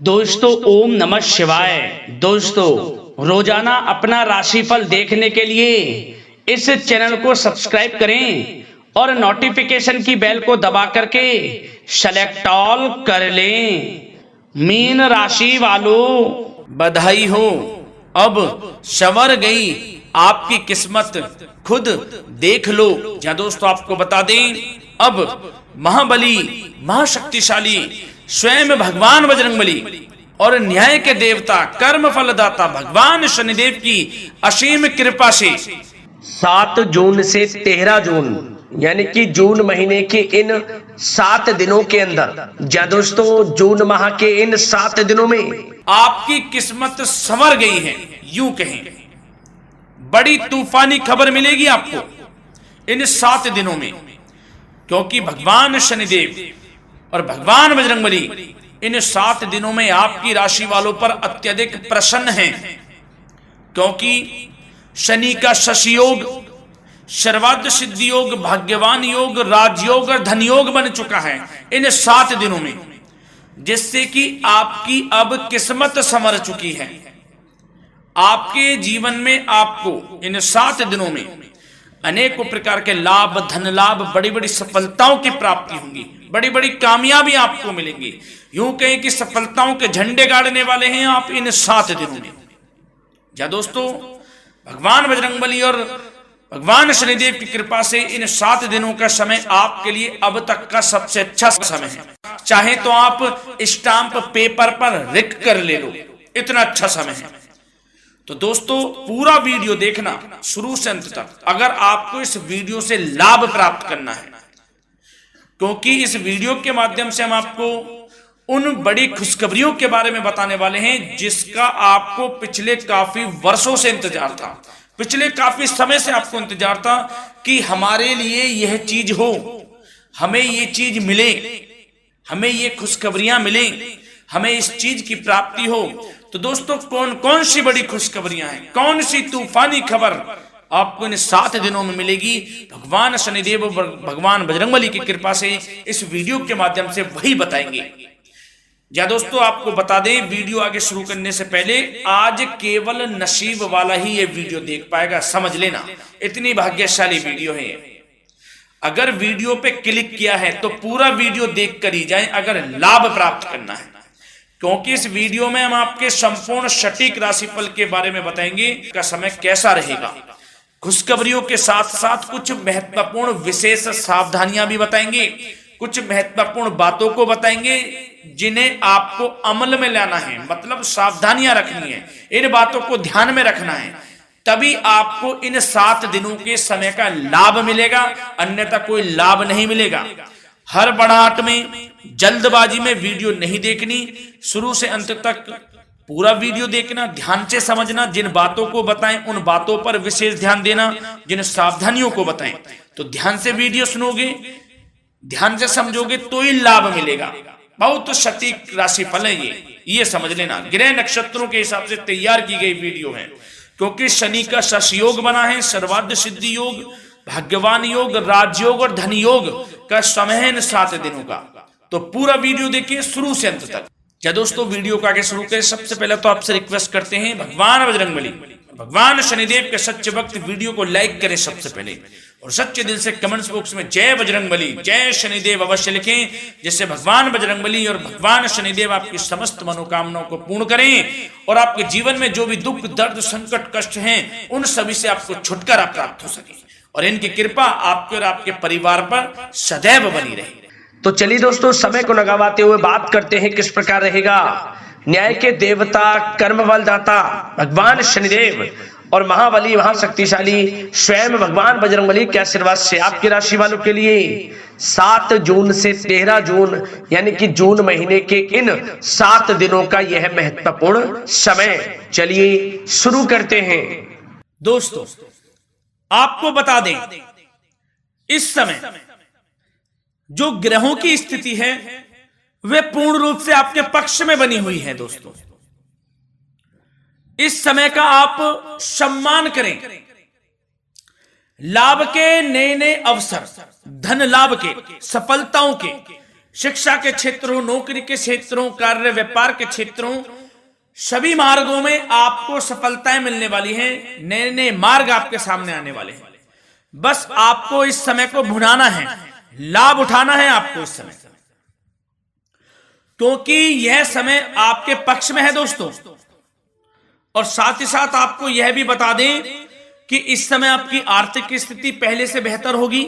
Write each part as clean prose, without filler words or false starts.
दोस्तों ओम नमः शिवाय। दोस्तों रोजाना अपना राशिफल देखने के लिए इस चैनल को सब्सक्राइब करें और नोटिफिकेशन की बेल को दबा करके सेलेक्ट ऑल कर लें। मीन राशि वालों बधाई हो, अब संवर गई आपकी किस्मत, खुद देख लो। जहां दोस्तों आपको बता दें, अब महाबली महाशक्तिशाली स्वयं भगवान बजरंगबली और न्याय के देवता कर्म फलदाता भगवान शनिदेव की असीम कृपा से 7 जून से 13 जून यानी कि जून महीने के इन 7 दिनों के अंदर, या दोस्तों जून माह के इन 7 दिनों में आपकी किस्मत संवर गई है। यूं कहें, बड़ी तूफानी खबर मिलेगी आपको इन 7 दिनों में, क्योंकि भगवान शनिदेव और भगवान बजरंगबली इन 7 दिनों में आपकी राशि वालों पर अत्यधिक प्रसन्न हैं, क्योंकि शनि का शशि योग, सर्वार्थ सिद्धि योग, भाग्यवान योग, राजयोग और धन योग बन चुका है इन 7 दिनों में, जिससे कि आपकी अब किस्मत संवर चुकी है। आपके जीवन में आपको इन 7 दिनों में अनेकों प्रकार के लाभ, धन लाभ, बड़ी बड़ी सफलताओं की प्राप्ति होंगी, बड़ी बड़ी कामयाबी आपको मिलेंगी। यूं कहें कि सफलताओं के झंडे गाड़ने वाले हैं आप इन 7 दिनों में। या दोस्तों भगवान बजरंगबली और भगवान शनिदेव की कृपा से इन 7 दिनों का समय आपके लिए अब तक का सबसे अच्छा समय है। चाहे तो आप स्टाम्प पेपर पर लिख कर ले लो, इतना अच्छा समय है। तो दोस्तों पूरा वीडियो देखना शुरू से अंत तक, अगर आपको इस वीडियो से लाभ प्राप्त करना है, क्योंकि इस वीडियो के माध्यम से हम आपको उन बड़ी खुशखबरियों के बारे में बताने वाले हैं जिसका आपको पिछले काफी वर्षों से इंतजार था, पिछले काफी समय से आपको इंतजार था कि हमारे लिए यह चीज हो, हमें ये चीज मिले, हमें ये खुशखबरियां मिले, हमें इस चीज की प्राप्ति हो। तो दोस्तों कौन कौन सी बड़ी खुशखबरियां हैं, कौन सी तूफानी खबर आपको इन 7 दिनों में मिलेगी, भगवान शनिदेव और भगवान बजरंगबली की कृपा से इस वीडियो के माध्यम से वही बताएंगे। या दोस्तों आपको बता दें, वीडियो आगे शुरू करने से पहले आज केवल नसीब वाला ही ये वीडियो देख पाएगा, समझ लेना, इतनी भाग्यशाली वीडियो है। अगर वीडियो पे क्लिक किया है तो पूरा वीडियो देख कर ही जाए अगर लाभ प्राप्त करना है, क्योंकि इस वीडियो में हम आपके संपूर्ण सटीक राशिफल के बारे में बताएंगे का समय कैसा रहेगा। खुशखबरियों के साथ साथ कुछ महत्वपूर्ण विशेष सावधानियां भी बताएंगे, कुछ महत्वपूर्ण बातों को बताएंगे जिन्हें आपको अमल में लाना है, मतलब सावधानियां रखनी है, इन बातों को ध्यान में रखना है, तभी आपको इन 7 दिनों के समय का लाभ मिलेगा, अन्यथा कोई लाभ नहीं मिलेगा। हड़बड़ाहट में, जल्दबाजी में वीडियो नहीं देखनी, शुरू से अंत तक पूरा वीडियो देखना, ध्यान से समझना, जिन बातों को बताएं उन बातों पर विशेष ध्यान देना, जिन सावधानियों को बताएं तो ध्यान से वीडियो सुनोगे, ध्यान से समझोगे तो ही लाभ मिलेगा। बहुत सटीक राशिफल है ये समझ लेना, ग्रह नक्षत्रों के हिसाब से तैयार की गई वीडियो है, क्योंकि शनि का शश योग बना है, सर्वार्थ सिद्धि योग, भाग्यवान योग, राजयोग और धन योग का समय है इन 7 दिनों का। तो पूरा वीडियो देखिए शुरू से अंत तक। क्या दोस्तों वीडियो को आगे शुरू करें, सबसे पहले तो आपसे रिक्वेस्ट करते हैं, भगवान बजरंगबली, भगवान शनिदेव के सच्चे भक्त वीडियो को लाइक करें सबसे पहले, और सच्चे दिल से कमेंट्स बॉक्स में जय बजरंगबली, जय शनिदेव अवश्य लिखें, जिससे भगवान बजरंगबली और भगवान शनिदेव आपकी समस्त मनोकामनाओं को पूर्ण करें और आपके जीवन में जो भी दुख, दर्द, संकट, कष्ट हैं उन सभी से आपको छुटकारा प्राप्त हो सके और इनकी कृपा आपके और आपके परिवार पर सदैव बनी रहे। तो चलिए दोस्तों समय को न गवाते हुए बात करते हैं किस प्रकार रहेगा न्याय के देवता, कर्म बलदाता भगवान शनिदेव और महाबली महाशक्तिशाली स्वयं भगवान बजरंगबली के आशीर्वाद से आपकी राशि वालों के लिए 7 जून से 13 जून यानी कि जून महीने के इन 7 दिनों का यह महत्वपूर्ण समय। चलिए शुरू करते हैं। दोस्तों आपको बता दें, इस समय जो ग्रहों की स्थिति है वे पूर्ण रूप से आपके पक्ष में बनी हुई है। दोस्तों इस समय का आप सम्मान करें, लाभ के नए नए अवसर, धन लाभ के, सफलताओं के शिक्षा के क्षेत्रों, नौकरी के क्षेत्रों, कार्य व्यापार के क्षेत्रों, सभी मार्गों में आपको सफलताएं मिलने वाली हैं। नए नए मार्ग आपके सामने आने वाले हैं। बस आपको इस समय को भुनाना है, लाभ उठाना है आपको इस समय, क्योंकि यह समय आपके पक्ष में है दोस्तों। और साथ ही साथ आपको यह भी बता दें कि इस समय आपकी आर्थिक स्थिति पहले से बेहतर होगी।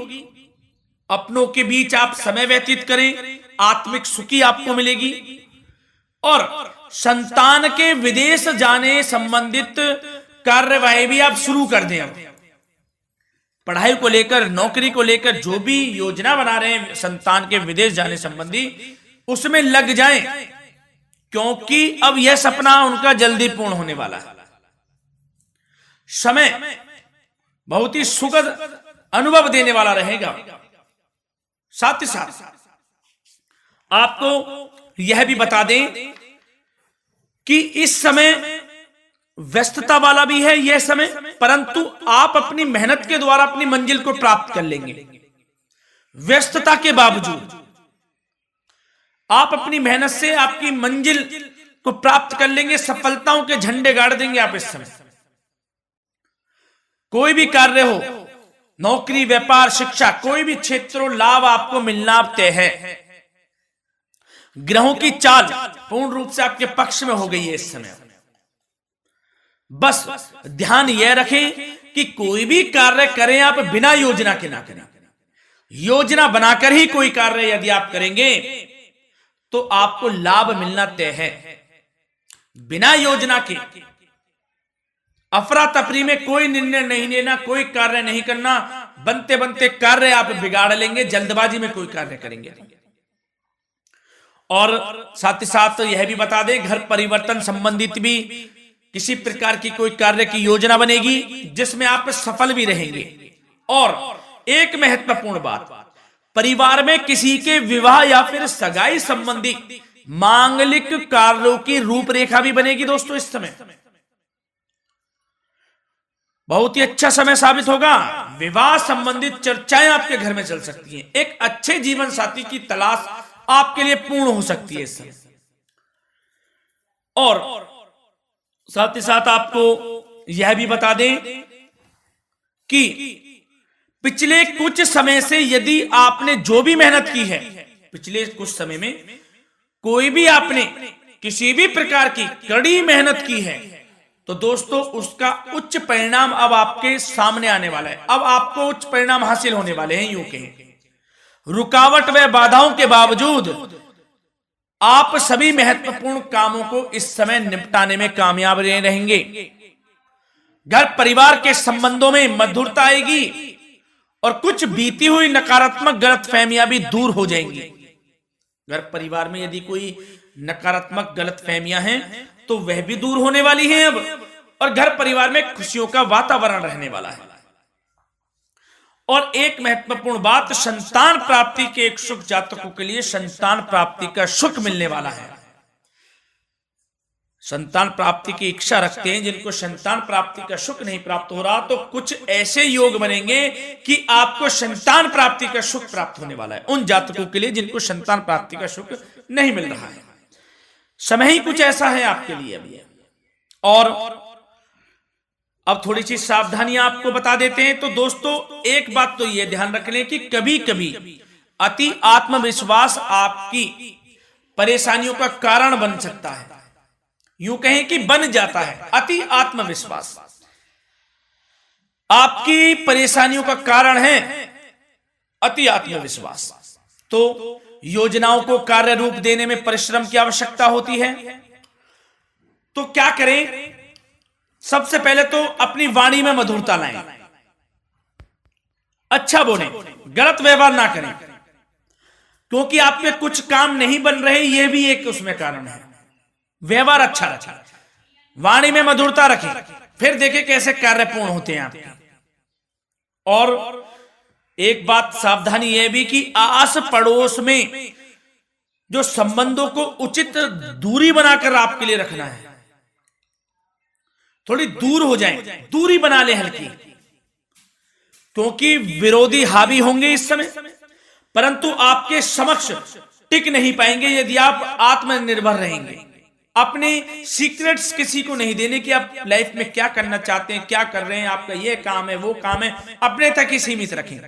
अपनों के बीच आप समय व्यतीत करें, आत्मिक सुखी आपको मिलेगी। और संतान के विदेश जाने संबंधित कार्यवाही भी आप शुरू कर दें। पढ़ाई को लेकर, नौकरी को लेकर जो भी योजना बना रहे हैं संतान के विदेश जाने संबंधी, उसमें लग जाएं, क्योंकि अब यह सपना उनका जल्दी पूर्ण होने वाला है। समय बहुत ही सुखद अनुभव देने वाला रहेगा। साथ ही साथ आपको यह भी बता दें कि इस समय व्यस्तता वाला भी है यह समय, परंतु आप अपनी मेहनत के द्वारा अपनी मंजिल को प्राप्त कर लेंगे। व्यस्तता के बावजूद आप अपनी मेहनत से आपकी मंजिल को प्राप्त कर लेंगे। सफलताओं के झंडे गाड़ देंगे आप इस समय। कोई भी कार्य हो, नौकरी, व्यापार, शिक्षा, कोई भी क्षेत्रों, लाभ आपको मिलना तय है। ग्रहों की चाल पूर्ण रूप से आपके पक्ष में हो गई है इस समय। बस ध्यान यह रखें कि कोई भी कार्य करें आप बिना योजना के ना करें। योजना बनाकर ही कोई कार्य यदि आप करेंगे तो आपको लाभ मिलना तय है। बिना योजना के अफरा तफरी में कोई निर्णय नहीं लेना, कोई कार्य नहीं करना। बनते बनते कार्य आप बिगाड़ लेंगे, जल्दबाजी में कोई कार्य करेंगे। और साथ ही साथ यह भी बता दें, घर परिवर्तन संबंधित भी किसी प्रकार की कोई कार्य की योजना बनेगी जिसमें आप सफल भी रहेंगे। और एक महत्वपूर्ण बात, परिवार में किसी के विवाह या फिर सगाई संबंधी मांगलिक कार्यों की रूपरेखा भी बनेगी दोस्तों इस समय। बहुत ही अच्छा समय साबित होगा। विवाह संबंधित चर्चाएं आपके घर में चल सकती हैं। एक अच्छे जीवन साथी की तलाश आपके लिए पूर्ण हो सकती है इस समय। और साथ ही साथ आपको यह भी बता दें कि पिछले कुछ समय से यदि आपने जो भी मेहनत की है, पिछले कुछ समय में कोई भी आपने किसी भी प्रकार की कड़ी मेहनत की है, तो दोस्तों उसका उच्च परिणाम अब आपके सामने आने वाला है। अब आपको उच्च परिणाम हासिल होने वाले हैं। यूं कहें, रुकावट व बाधाओं के बावजूद आप सभी महत्वपूर्ण कामों को इस समय निपटाने में कामयाब रहेंगे। घर परिवार के संबंधों में मधुरता आएगी और कुछ बीती हुई नकारात्मक गलतफहमियां भी दूर हो जाएंगी। घर परिवार में यदि कोई नकारात्मक गलतफहमियां हैं तो वह भी दूर होने वाली हैं अब, और घर परिवार में खुशियों का वातावरण रहने वाला है। और एक महत्वपूर्ण बात, संतान प्राप्ति के इच्छुक जातकों के लिए संतान प्राप्ति का सुख मिलने वाला है। संतान प्राप्ति की इच्छा रखते हैं जिनको संतान प्राप्ति का सुख नहीं प्राप्त हो रहा, तो कुछ ऐसे योग बनेंगे कि आपको संतान प्राप्ति का सुख प्राप्त होने वाला है। उन जातकों के लिए जिनको संतान प्राप्ति का सुख नहीं मिल रहा है, समय ही कुछ ऐसा है आपके लिए अभी। और अब थोड़ी सी सावधानियां आपको बता देते हैं। तो दोस्तों एक बात तो यह ध्यान रख लें कि कभी कभी अति आत्मविश्वास आपकी परेशानियों का कारण बन सकता है। यूं कहें कि बन जाता है। अति आत्मविश्वास आपकी परेशानियों का कारण है। अति आत्मविश्वास तो योजनाओं को कार्य रूप देने में परिश्रम की आवश्यकता होती है। तो क्या करें? सबसे पहले तो अपनी वाणी में मधुरता लाएं, अच्छा बोलें, गलत व्यवहार ना करें, क्योंकि आपके कुछ काम नहीं बन रहे, यह भी एक उसमें कारण है। व्यवहार अच्छा रखें, वाणी में मधुरता रखें, फिर देखें कैसे कार्य पूर्ण होते हैं आपके। और एक बात सावधानी यह भी कि आस पड़ोस में जो संबंधों को उचित दूरी बनाकर आपके लिए रखना है। थोड़ी दूर हो जाएं, दूरी बना ले हल्की, क्योंकि विरोधी हावी होंगे इस समय, परंतु आपके समक्ष टिक नहीं पाएंगे यदि आप आत्मनिर्भर रहेंगे। अपने सीक्रेट्स किसी को नहीं देने कि आप लाइफ में क्या करना चाहते हैं, क्या कर रहे हैं, आपका ये काम है, वो काम है, अपने तक ही सीमित रखें।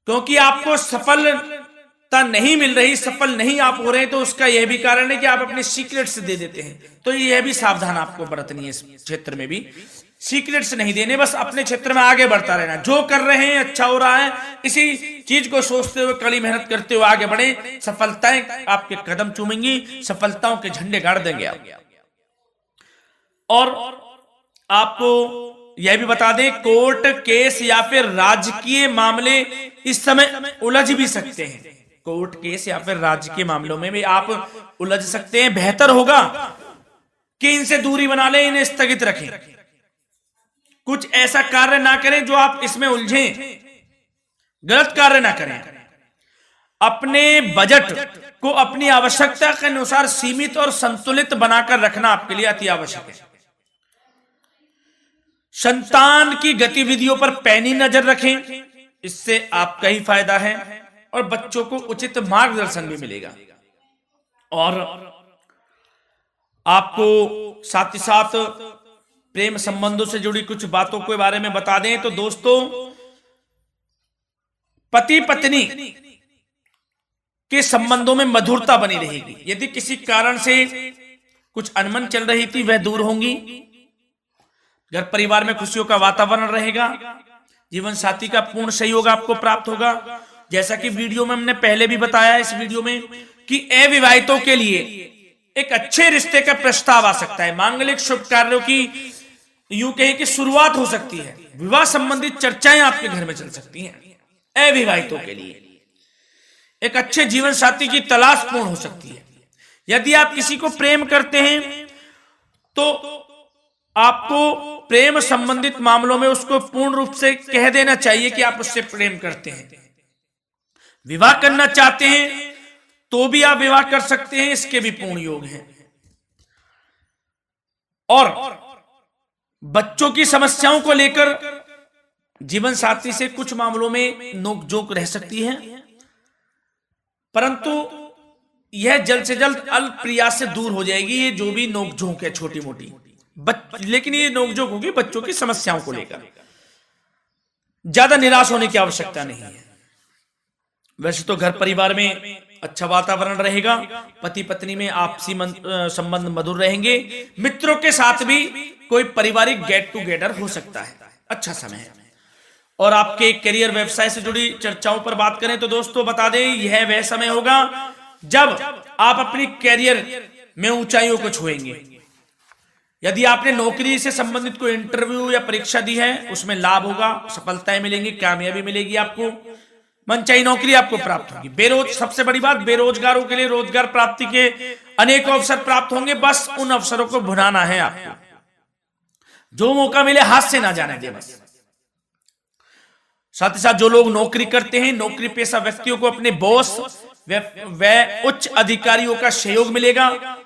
क्योंकि आपको सफलता नहीं मिल रही, सफल नहीं आप हो रहे, तो उसका यह भी कारण है कि आप अपने सीक्रेट्स दे देते हैं। तो यह भी सावधान आपको बरतनी है इस क्षेत्र में भी। सीक्रेट्स नहीं देने, बस अपने क्षेत्र में आगे बढ़ता रहना। जो कर रहे हैं अच्छा हो रहा है, इसी चीज को सोचते हुए कड़ी मेहनत करते हुए आगे बढ़े। सफलताएं आपके कदम चूमेंगी, सफलताओं के झंडे गाड़ देंगे आप। और आपको यह भी बता दें, कोर्ट केस या फिर राजकीय मामले इस समय उलझ भी सकते हैं। कोर्ट केस या फिर राजकीय मामलों में भी आप उलझ सकते हैं। बेहतर होगा कि इनसे दूरी बना लें, इन्हें स्थगित रखें। कुछ ऐसा कार्य ना करें जो आप इसमें उलझें, गलत कार्य ना करें। अपने बजट को अपनी आवश्यकता के अनुसार सीमित और संतुलित बनाकर रखना आपके लिए अति आवश्यक है। संतान की गतिविधियों पर पैनी नजर रखें, इससे आपका ही फायदा है और बच्चों को उचित मार्गदर्शन भी मिलेगा। और आपको साथ ही साथ प्रेम संबंधों से जुड़ी कुछ बातों के बारे में बता दें तो दोस्तों, पति पत्नी के संबंधों में मधुरता बनी रहेगी। यदि किसी कारण से कुछ अनबन चल रही थी, वह दूर होंगी। घर परिवार में खुशियों का वातावरण रहेगा। जीवन साथी का पूर्ण सहयोग आपको प्राप्त होगा। जैसा कि वीडियो में हमने पहले भी बताया इस वीडियो में कि अविवाहितों के लिए एक अच्छे रिश्ते का प्रस्ताव आ सकता है। मांगलिक शुभ कार्यों की यूं कहें कि शुरुआत हो सकती है। विवाह संबंधित चर्चाएं आपके घर में चल सकती हैं। अविवाहितों के लिए एक अच्छे जीवन साथी की तलाश पूर्ण हो सकती है। यदि आप किसी को प्रेम करते हैं तो आपको प्रेम संबंधित मामलों में उसको पूर्ण रूप से कह देना चाहिए कि आप उससे प्रेम करते हैं। विवाह करना चाहते हैं तो भी आप विवाह कर सकते हैं, इसके भी पूर्ण योग हैं। और बच्चों की समस्याओं को लेकर जीवन साथी से कुछ मामलों में नोकझोंक रह सकती है, परंतु यह जल्द से जल्द अल्प प्रयास से दूर हो जाएगी। ये जो भी नोकझोंक है छोटी मोटी, लेकिन ये नोकझोंक होगी बच्चों की समस्याओं को लेकर। ज्यादा निराश होने की आवश्यकता नहीं है। वैसे तो घर परिवार में अच्छा वातावरण रहेगा। पति पत्नी में आपसी संबंध मधुर रहेंगे। मित्रों के साथ भी कोई पारिवारिक गेट टुगेदर हो सकता है। अच्छा समय है। और आपके करियर व्यवसाय से जुड़ी चर्चाओं पर बात करें तो दोस्तों बता दें, यह वह समय होगा जब आप अपनी करियर में ऊंचाइयों को छुएंगे। यदि आपने नौकरी से संबंधित कोई इंटरव्यू या परीक्षा दी है, उसमें लाभ होगा, सफलताएं मिलेंगी, कामयाबी मिलेगी आपको, मनचाही नौकरी आपको प्राप्त होगी। सबसे बड़ी बात, बेरोजगारों के लिए रोजगार प्राप्ति के अनेक अवसर प्राप्त होंगे। बस उन अवसरों को भुनाना है आपको। जो मौका मिले हाथ से ना जाने दे बस। साथ ही साथ जो लोग नौकरी करते हैं, नौकरी पेशा व्यक्तियों को अपने बॉस व उच्च अधिकारियों का सहयोग मिलेगा,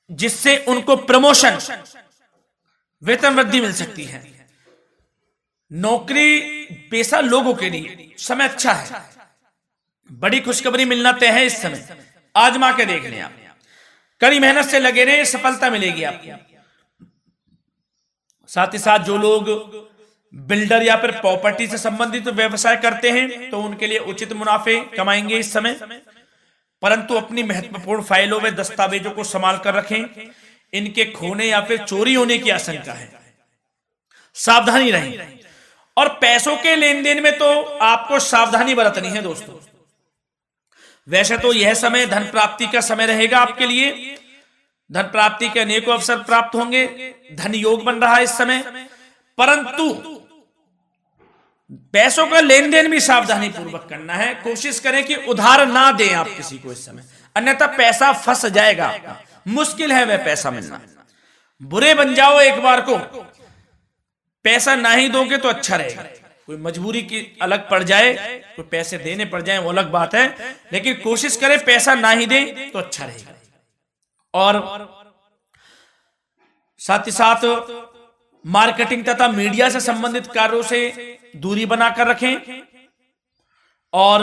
जिससे उनको प्रमोशन, वेतन वृद्धि मिल सकती है। नौकरी पेशा लोगों के लिए समय अच्छा है। बड़ी खुशखबरी मिलना तय है इस समय। आजमा के देख लें आप। कड़ी मेहनत से लगे रहे, सफलता मिलेगी आपको। साथ ही साथ जो लोग बिल्डर या फिर प्रॉपर्टी से संबंधित व्यवसाय करते हैं तो उनके लिए उचित मुनाफे कमाएंगे इस समय। परंतु अपनी महत्वपूर्ण फाइलों व दस्तावेजों को संभाल कर रखें। इनके खोने या फिर चोरी होने की आशंका है। सावधानी रहें। और पैसों के लेन देन में तो आपको सावधानी बरतनी है दोस्तों। वैसे तो यह समय धन प्राप्ति का समय रहेगा आपके लिए। धन प्राप्ति के अनेकों अवसर प्राप्त होंगे। धन योग बन रहा है इस समय। परंतु पैसों का लेन देन भी सावधानी पूर्वक करना है। कोशिश करें कि उधार ना दें आप किसी को इस समय, अन्यथा पैसा फंस जाएगा आपका। मुश्किल है वह पैसा मिलना। बुरे बन जाओ एक बार को, पैसा ना ही दोगे तो अच्छा रहेगा। कोई मजबूरी की अलग पड़ जाए, कोई पैसे देने पड़ जाए वो अलग बात है, लेकिन कोशिश करें पैसा ना ही दें तो अच्छा रहेगा। और साथ ही साथ मार्केटिंग तथा मीडिया से संबंधित कार्यों से दूरी बनाकर रखें। और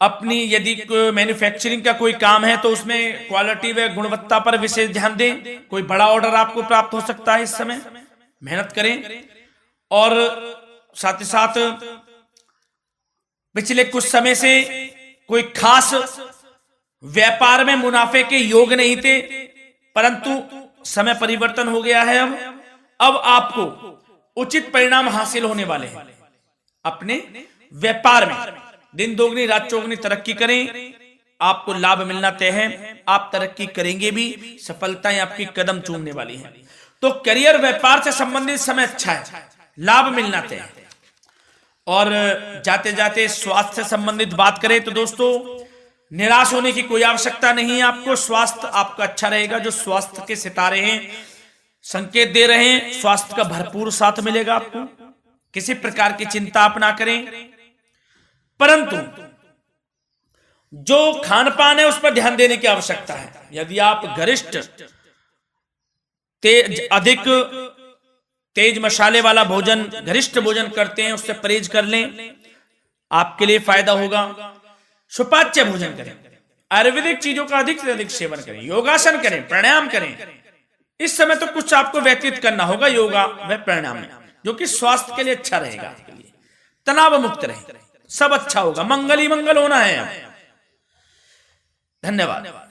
अपनी यदि मैन्युफैक्चरिंग का कोई काम है तो उसमें क्वालिटी व गुणवत्ता पर विशेष ध्यान दें। कोई बड़ा ऑर्डर आपको प्राप्त हो सकता है इस समय, मेहनत करें। और साथ ही साथ पिछले कुछ समय से कोई खास व्यापार में मुनाफे के योग नहीं थे, परंतु समय परिवर्तन हो गया है। अब आपको उचित परिणाम हासिल होने वाले हैं। अपने व्यापार में दिन दोगुनी रात चौगुनी तरक्की करें, आपको लाभ मिलना तय है। आप तरक्की करेंगे भी, सफलताएं आपकी कदम चूमने वाली हैं। तो करियर व्यापार से संबंधित समय अच्छा है, लाभ मिलना तय है। और जाते जाते स्वास्थ्य से संबंधित बात करें तो दोस्तों, निराश होने की कोई आवश्यकता नहीं है आपको। स्वास्थ्य आपका अच्छा रहेगा। जो स्वास्थ्य के सितारे हैं संकेत दे रहे हैं, स्वास्थ्य का भरपूर साथ मिलेगा आपको। किसी प्रकार की चिंता आप ना करें, परंतु जो खान पान है उस पर ध्यान देने की आवश्यकता है। यदि आप गरिष्ठ अधिक तेज मसाले वाला भोजन, गरिष्ठ भोजन करते हैं, उससे परहेज कर लें, आपके लिए फायदा होगा। सुपाच्य भोजन करें, आयुर्वेदिक चीजों का अधिक से अधिक सेवन करें, योगासन करें, प्राणायाम करें। इस समय तो कुछ आपको व्यतीत करना होगा योगा व प्राणायाम में, जो कि स्वास्थ्य के लिए अच्छा रहेगा, आपके लिए तनाव मुक्त रहे, सब अच्छा होगा। मंगल ही मंगल होना है। धन्यवाद।